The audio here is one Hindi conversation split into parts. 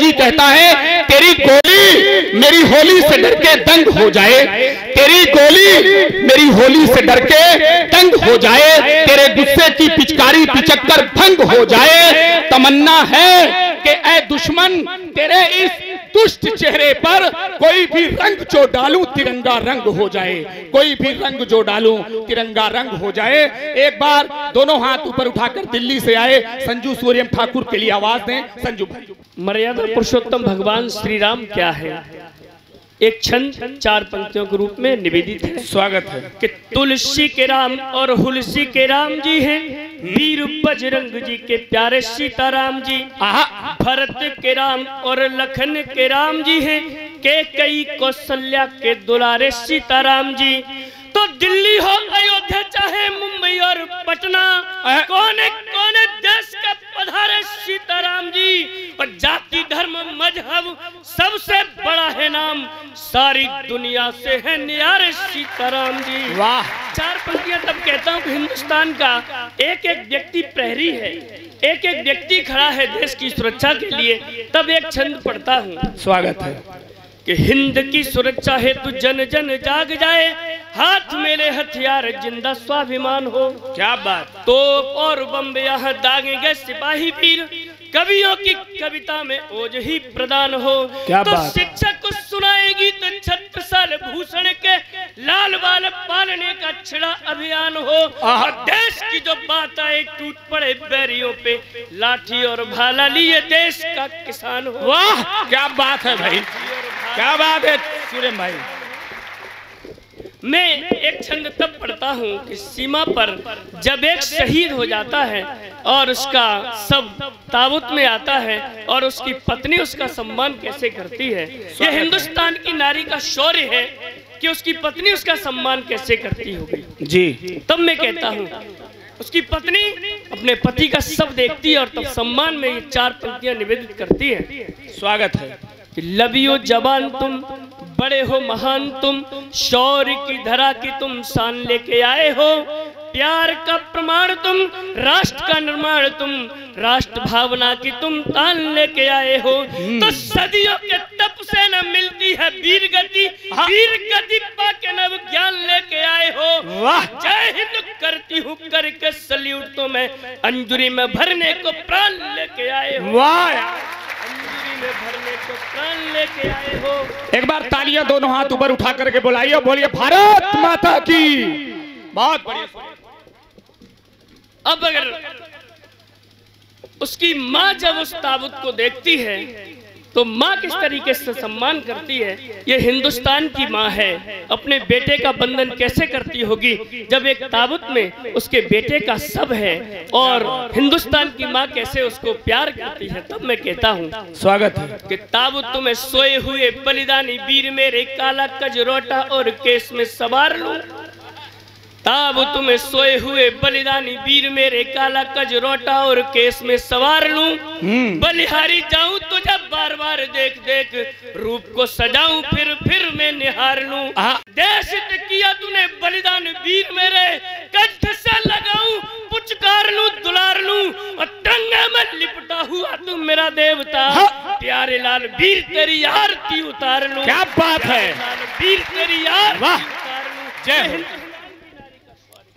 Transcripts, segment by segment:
वही कहता है तेरी गोली मेरी होली से डर के दंग हो जाए, तेरी गोली मेरी होली से डर के दंग हो जाए, तेरे गुस्से की पिचकारी पिचक कर भंग हो जाए। तमन्ना है कि ऐ दुश्मन तेरे इस दुष्ट चेहरे पर कोई भी रंग जो डालूं तिरंगा रंग हो जाए, कोई भी रंग जो डालूं तिरंगा रंग हो जाए। एक बार दोनों हाथ ऊपर उठाकर दिल्ली से आए संजू सूर्यम ठाकुर के लिए आवाज दें। संजू भाई। मर्यादा पुरुषोत्तम भगवान श्री राम क्या है, एक छंद 4 पंक्तियों के रूप में निवेदित है। स्वागत है कि तुलसी के राम और हुलसी के राम जी हैं, वीर बजरंग जी के प्यारे सीताराम जी, भरत के राम और लखन के राम जी हैं, के कई कौशल्या के दुलारे सीताराम जी। तो दिल्ली हो अयोध्या चाहे मुंबई और पटना, कोने कोने देश का पधारे सीताराम जी। और जाति धर्म मजहब सबसे बड़ा है नाम, सारी दुनिया से है न्यारे सीताराम जी। वाह। 4 पंक्तियां तब कहता हूँ कि हिंदुस्तान का एक एक व्यक्ति प्रहरी है, एक एक व्यक्ति खड़ा है देश की सुरक्षा के लिए, तब एक छंद पढ़ता हूँ। स्वागत है कि हिंद की सुरक्षा हेतु जन जन जाग जाए, हाथ मेले हथियार जिंदा स्वाभिमान हो। क्या बात। तोप और बम यहाँ दागेंगे सिपाही वीर, कवियों की कविता में ओज ही प्रदान हो। क्या तो बात। शिक्षक को सुनाएगी तो 36 साल भूषण के लाल बाल पालने का छिड़ा अभियान हो। और देश की जो बात आए टूट पड़े बैरियों पे, लाठी और भाला लिए देश का किसान हो। वाह क्या बात है भाई, क्या बात है सूर्यम भाई। मैं एक छंद तब पढ़ता हूँ कि सीमा पर जब एक शहीद हो जाता है और उसका सब ताबूत में आता है और उसकी पत्नी उसका सम्मान कैसे करती है, ये हिंदुस्तान की नारी का शौर्य है कि उसकी पत्नी उसका सम्मान कैसे करती होगी जी। तब मैं कहता हूँ उसकी पत्नी अपने पति का सब देखती है और तब सम्मान में ये 4 पंक्तियां निवेदित करती है। स्वागत है। लबियो जवान तुम, बड़े हो महान तुम, शौर्य की धरा की तुम शान लेके आए हो, प्यार का प्रमाण तुम, राष्ट्र का निर्माण तुम, राष्ट्र भावना की तुम तान लेके आए हो। तो सदियों के तप से न मिलती है वीर गति, वीर गति पाके नव ज्ञान लेके आए हो। वाह। जय हिंद करती हूँ करके सल्यूट तो मैं अंजुरी में भरने को प्राण लेके आए हो। वाह। में भरने को प्राण लेके आए हो। एक बार तालियां दोनों हाथ ऊपर उठा करके बुलाइए, बोलिए भारत माता की। बहुत बढ़िया। अब अगर उसकी माँ जब उस ताबूत को देखती है तो माँ किस तरीके से सम्मान करती है, ये हिंदुस्तान की माँ है। अपने बेटे का बंधन कैसे करती होगी जब एक ताबूत में उसके बेटे का सब है, और हिंदुस्तान की माँ कैसे उसको प्यार करती है। तब मैं कहता हूँ स्वागत है कि ताबूत में सोए हुए बलिदानी वीर मेरे, काला कजरोटा और केस में सवार लूं। ताबूत में सोए हुए बलिदानी वीर मेरे, काला कजरोटा और केस में सवार लूं। बलिहारी जाऊं तुझे बार बार देख देख, रूप को सजाऊं फिर मैं निहार लूं। देश किया तूने बलिदान वीर मेरे, कंठ से लगाऊं पुचकार लूं दुलार लूं, और टंगे में लिपटा हुआ तू मेरा देवता, प्यारे लाल वीर तेरी आरती उतार लूं। क्या बात है, वीर तेरी आरती उतार लूं। जय।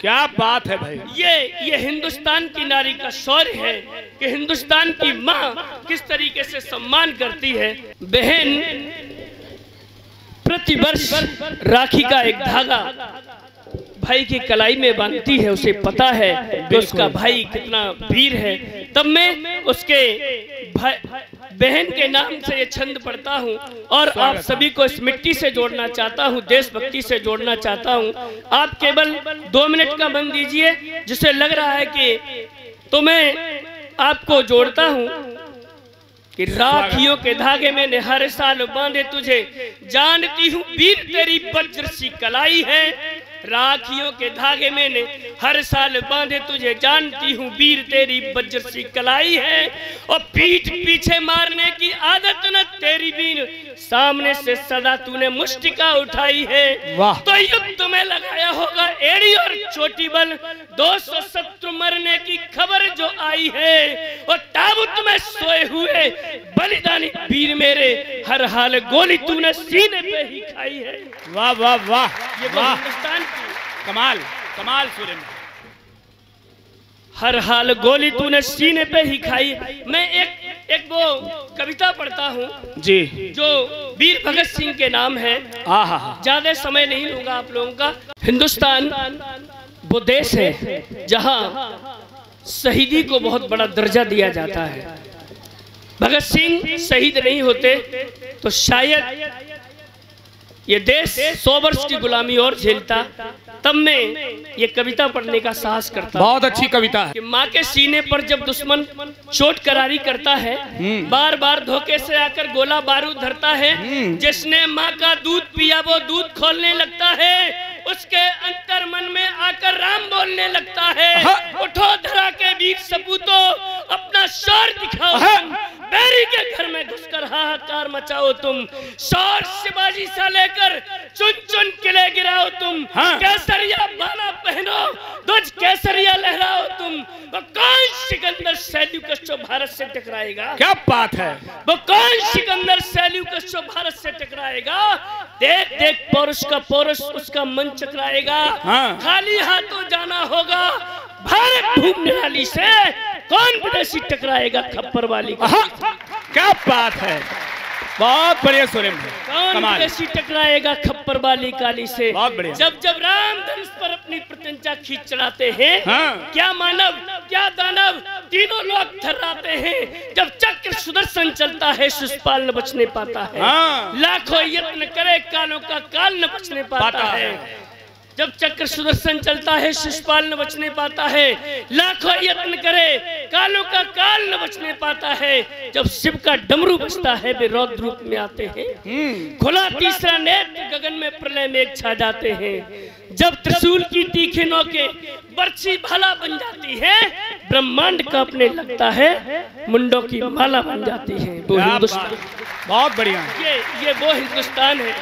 क्या बात है भाई। ये हिंदुस्तान की नारी का शौर्य है कि हिंदुस्तान की माँ किस तरीके से सम्मान करती है। बहन प्रतिवर्ष राखी का एक धागा भाई की कलाई में बांधती है, उसे पता है कि उसका भाई कितना वीर है। तब मैं उसके बहन के नाम से ये छंद पढ़ता हूँ और आप सभी को इस मिट्टी से जोड़ना चाहता हूँ, देशभक्ति से जोड़ना चाहता हूँ। आप केवल 2 मिनट का बंद दीजिए, जिसे लग रहा है कि तो मैं आपको जोड़ता हूँ कि राखियों के धागे मैंने हर साल बांधे तुझे, जानती हूँ वीर तेरी वज्र सी कलाई है। राखियों के धागे मैंने हर साल बांधे तुझे, जानती हूँ वीर तेरी वज्र सी कलाई है। और पीठ पीछे मारने की आदत न तेरी वीर, सामने से सदा तूने मुष्टिका उठाई है। तो युद्ध में लगाया होगा एड़ी और चोटी बल, 200 शत्रु पुत्र मरने की खबर जो आई है, और ताबूत में सोए हुए बलिदानी वीर मेरे, हर हाल गोली तूने सीने पे ही खाई है। वाह वाह वाह, ये वाह, हिंदुस्तान की कमाल कमाल सुरेंद्र। हर हाल गोली तूने सीने पे ही खाई। मैं एक वो कविता पढ़ता हूँ जी, जो वीर भगत सिंह के नाम है। ज्यादा समय नहीं लूंगा आप लोगों का। हिंदुस्तान वो देश है जहाँ शहीदी को बहुत बड़ा दर्जा दिया जाता है। भगत सिंह शहीद नहीं होते तो शायद ये देश 100 वर्ष की गुलामी और झेलता। तब मैं ये कविता पढ़ने का साहस करता। बहुत अच्छी कविता है। कि माँ के सीने पर जब दुश्मन चोट करारी करता है, बार बार धोखे से आकर गोला बारूद धरता है, जिसने माँ का दूध पिया वो दूध खोलने लगता है, उसके अंतर मन में आकर राम बोलने लगता है। उठो धरा के वीर सपूतो, अपना शौर दिखाओ तुम, बैरी के घर में घुसकर हाहाकार मचाओ तुम, शौर शिवाजी सा लेकर चुन चुन किले गिराओ तुम, केसरिया बाना पहनो, ध्वज केसरिया लहराओ तुम। वो कौन सिकंदर सेल्यूकस जो भारत से टकराएगा? क्या बात है। वो कौन सिकंदर सेल्यूकस जो भारत से टकराएगा? देख देख पौरुष का पौरुष उसका मन चकराएगा। खाली हाथों जाना होगा भारत भूमि निराली से, कौन विदेशी टकराएगा खप्पर वाली का? क्या बात है, बहुत बढ़िया सुरेंद्र। कौन विदेशी टकराएगा खप्पर वाली काली से? बहुत बढ़िया। जब जब राम धनुष पर अपनी प्रत्यंचा खींच चढ़ाते हैं, क्या मानव क्या दानव तीनों लोग थर्राते हैं। जब चक्र सुदर्शन चलता है शिशुपाल न बचने पाता है, लाखों यत्न करे कालों का काल न बचने पाता है। जब चक्र सुदर्शन चलता है शिशुपाल न बचने पाता है, लाखों यत्न करे कालों का काल न बचने पाता है। जब शिव का डमरू बजता है वे रौद्र रूप में आते हैं, खुला तीसरा नेत्र गगन में प्रलय मेघ छा जाते हैं। जब त्रिशूल की तीखी नोके बरछी भाला बन जाती है, ब्रह्मांड कांपने लगता है, मुंडों की माला बन जाती है। वो हिंदुस्तान, बहुत बढ़िया। ये वो हिंदुस्तान है।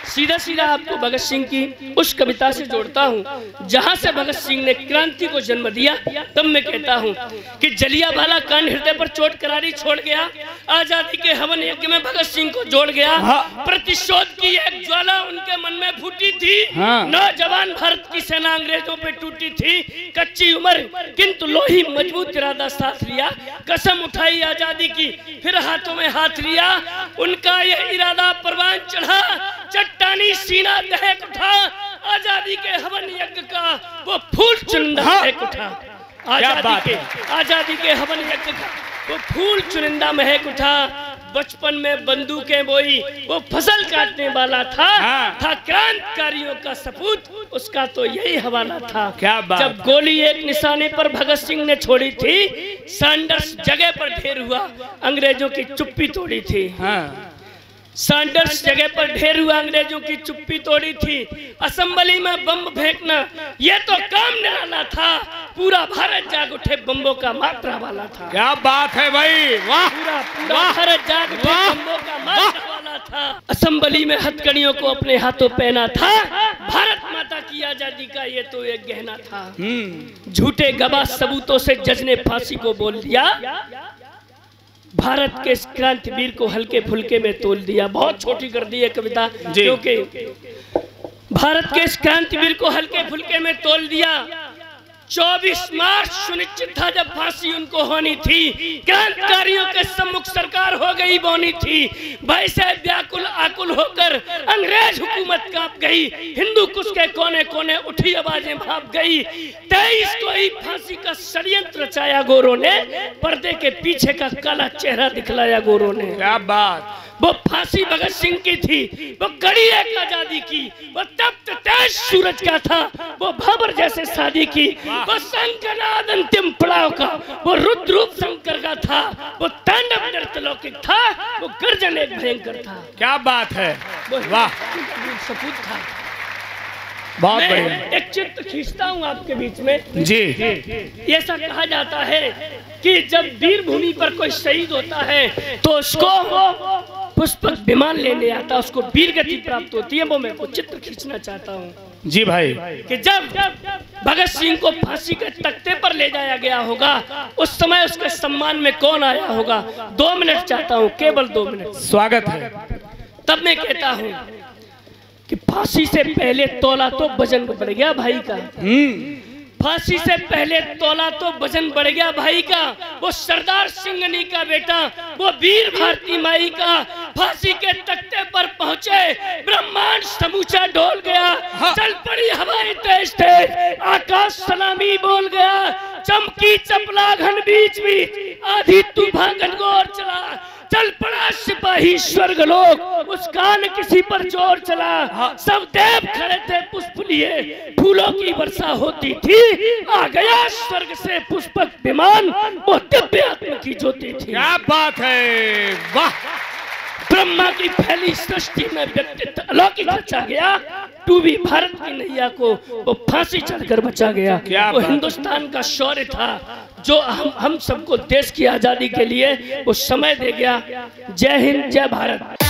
सीधा सीधा आपको भगत सिंह की उस कविता से जोड़ता हूँ जहाँ से भगत सिंह ने क्रांति को जन्म दिया। तब मैं कहता हूँ कि जलियांवाला कांड हृदय पर चोट करारी छोड़ गया, आजादी के हवन यज्ञ में भगत सिंह को जोड़ गया। प्रतिशोध की एक ज्वाला उनके मन में फूटी थी, नौजवान भारत की सेना अंग्रेजों पे टूटी थी। कच्ची उम्र किंतु लोही मजबूत इरादा साथ लिया, कसम उठाई आजादी की फिर हाथों में हाथ लिया। उनका यह इरादा परवान चढ़ा, चट्टानी सीना दहक उठा, आजादी के हवन यज्ञ का वो फूल चुनिंदा महक उठा। आजादी के हवन यज्ञ का वो फूल चुनिंदा महक उठा। बचपन में बंदूकें बोई वो फसल काटने वाला था, क्रांतिकारियों का सपूत उसका तो यही हवाला था। क्या बात। जब गोली एक निशाने पर भगत सिंह ने छोड़ी थी, सैंडर्स जगह पर ढेर हुआ, अंग्रेजों की चुप्पी तोड़ी थी। सैंडर्स जगह पर ढेर हुआ, अंग्रेजों की चुप्पी तोड़ी थी। असेंबली में बम फेंकना ये तो काम निराला था, पूरा भारत जाग उठे बम्बों का मात्रा वाला था। क्या बात है भाई, वाह। पूरा भारत जाग उठे बम्बों का मात्रा वाला था। असेंबली में हथकड़ियों को अपने हाथों पहना था, भारत माता की आजादी का ये तो एक गहना था। झूठे गवाह सबूतों से जज ने फांसी को बोल दिया, भारत के क्रांतिवीर को हल्के फुल्के में तोल दिया। बहुत छोटी कर दी है कविता, क्योंकि भारत के क्रांतिवीर को हल्के फुल्के में तोल दिया। 24 मार्च सुनिश्चित था जब फांसी उनको होनी थी, क्रांतिकारियों के सम्मुख सरकार हो गई बोनी थी। वैसे व्याकुल आकुल होकर अंग्रेज हुकूमत कांप गई, हिंदू कुश के कोने कोने उठी आवाजें भाप गई। 23 को ही फांसी का षड्यंत्र रचाया गोरों ने, पर्दे के पीछे का काला चेहरा दिखलाया गोरों ने। क्या बात। वो फांसी भगत सिंह की थी, वो कड़ी एक आजादी की, वो तप्त तेज सूरज का था, वो भाबर जैसे शादी की, वो शंखनाद अंतिम पड़ाव का, वो रुद्र रूप शंकर का था, वो तांडव नर्तलौकिक था, वो गर्जन एक भयंकर था। क्या बात है, वाह। सपूत था। बहुत बढ़िया। एक चित्र खींचता हूँ आपके बीच में जी। ऐसा कहा जाता है कि जब वीर भूमि पर कोई शहीद होता है तो उसको पुष्पक विमान लेने आता, उसको वीर गति प्राप्त होती है। वो मैं वो चित्र खींचना चाहता हूँ। जी भाई, कि जब भगत सिंह को फांसी के तख्ते पर ले जाया गया होगा, उस समय उसके सम्मान में कौन आया होगा? 2 मिनट चाहता हूँ, केवल 2 मिनट स्वागत है। तब मैं कहता हूँ कि फांसी से पहले तोला तो वजन बढ़ गया भाई का। फांसी से पहले तोला तो वजन बढ़ गया भाई का। वो सरदार सिंघनी का बेटा, वो वीर भारती माई का फांसी के तख्ते पर पहुंचे, ब्रह्मांड समूचा डोल गया। चल पड़ी हवाएं तेज तेज, आकाश सलामी बोल गया, चमकी चपला घन बीच बीच, आधी तूफान घनघोर चला। चल पड़ा सिपाही स्वर्ग लोग, उस कान किसी पर जोर चला। सब देव खड़े थे पुष्प लिए, फूलों की वर्षा होती थी। आ गया स्वर्ग से पुष्पक विमान, वो दिव्य आत्मा की ज्योति थी। क्या बात है, वाह। ब्रह्मा की फैली सृष्टि में व्यक्तित्व अलौकिक बचा गया। डूबी भारत की नैया को वो फांसी चढ़कर बचा गया। वो हिंदुस्तान का शौर्य था जो हम सबको देश की आजादी के लिए वो समय दे गया। जय हिंद, जय भारत।